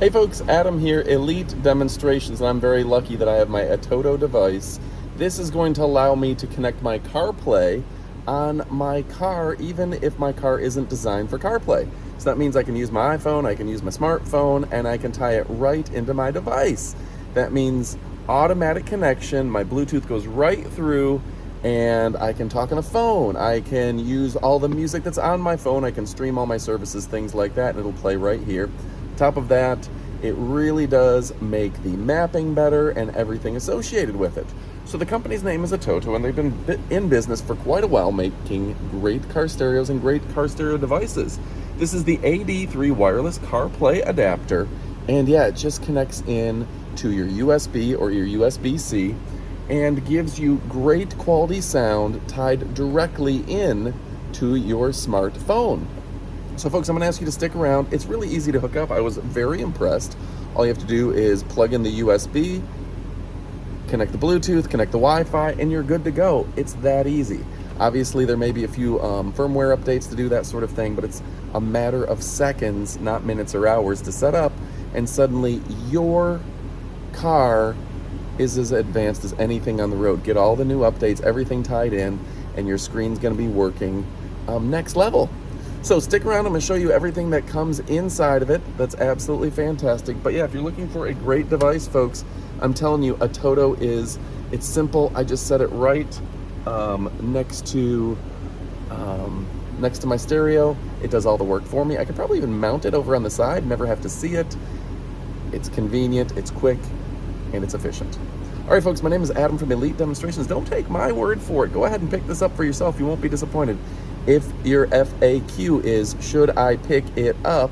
Hey folks, Adam here, Elite Demonstrations, and I'm very lucky that I have my ATOTO device. This is going to allow me to connect my CarPlay on my car, even if my car isn't designed for CarPlay. So that means I can use my iPhone, I can use my smartphone, and I can tie it right into my device. That means automatic connection, my Bluetooth goes right through, and I can talk on a phone. I can use all the music that's on my phone, I can stream all my services, things like that, and it'll play right here. Top of that, it really does make the mapping better and everything associated with it. So the company's name is ATOTO, and they've been in business for quite a while making great car stereos and great car stereo devices. This is the AD3 wireless CarPlay adapter, and yeah, it just connects in to your USB or your USB-C and gives you great quality sound tied directly in to your smartphone. So folks, I'm gonna ask you to stick around. It's really easy to hook up. I was very impressed. All you have to do is plug in the USB, connect the Bluetooth, connect the Wi-Fi, and you're good to go. It's that easy. Obviously, there may be a few firmware updates to do that sort of thing, but it's a matter of seconds, not minutes or hours, to set up, and suddenly your car is as advanced as anything on the road. Get all the new updates, everything tied in, and your screen's gonna be working next level. So stick around, I'm gonna show you everything that comes inside of it. That's absolutely fantastic. But yeah, if you're looking for a great device, folks, I'm telling you, ATOTO it's simple. I just set it right next to my stereo. It does all the work for me. I could probably even mount it over on the side, never have to see it. It's convenient, it's quick, and it's efficient. All right, folks, my name is Adam from Elite Demonstrations. Don't take my word for it. Go ahead and pick this up for yourself. You won't be disappointed. If your FAQ is, should I pick it up?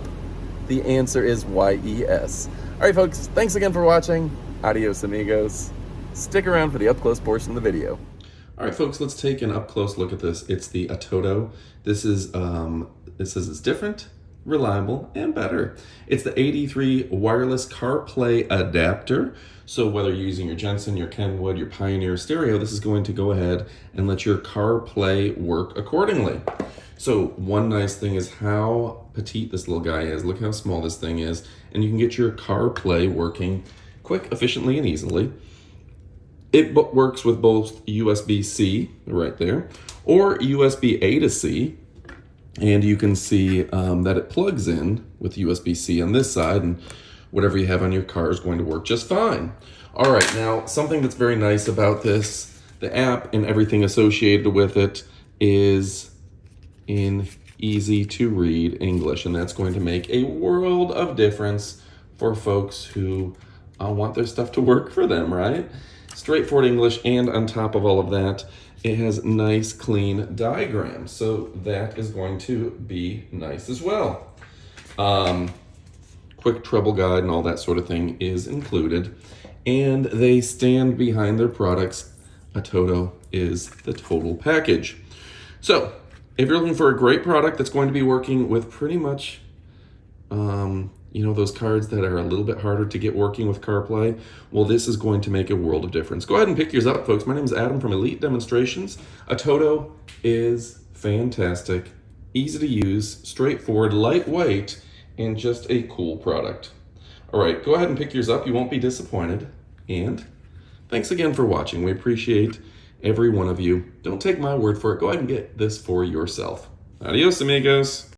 The answer is YES. All right, folks, thanks again for watching. Adios, amigos. Stick around for the up-close portion of the video. All right, folks, let's take an up-close look at this. It's the ATOTO. This is, it says it's different, reliable, and better. It's the AD3 wireless CarPlay adapter. So whether you're using your Jensen, your Kenwood, your Pioneer stereo, this is going to go ahead and let your CarPlay work accordingly. So one nice thing is how petite this little guy is. Look how small this thing is. And you can get your CarPlay working quick, efficiently, and easily. It works with both USB-C right there or USB-A to C. And you can see that it plugs in with USB-C on this side, and whatever you have on your car is going to work just fine. All right, now something that's very nice about this, the app and everything associated with it is in easy to read English, and that's going to make a world of difference for folks who want their stuff to work for them, right? Straightforward English, and on top of all of that, it has nice, clean diagrams, so that is going to be nice as well. Quick trouble guide and all that sort of thing is included, and they stand behind their products. ATOTO is the total package. So, if you're looking for a great product that's going to be working with pretty much, you know, those cards that are a little bit harder to get working with CarPlay, well, this is going to make a world of difference. Go ahead and pick yours up, folks. My name is Adam from Elite Demonstrations. ATOTO is fantastic, easy to use, straightforward, lightweight, and just a cool product. All right, go ahead and pick yours up. You won't be disappointed. And thanks again for watching. We appreciate every one of you. Don't take my word for it. Go ahead and get this for yourself. Adios, amigos.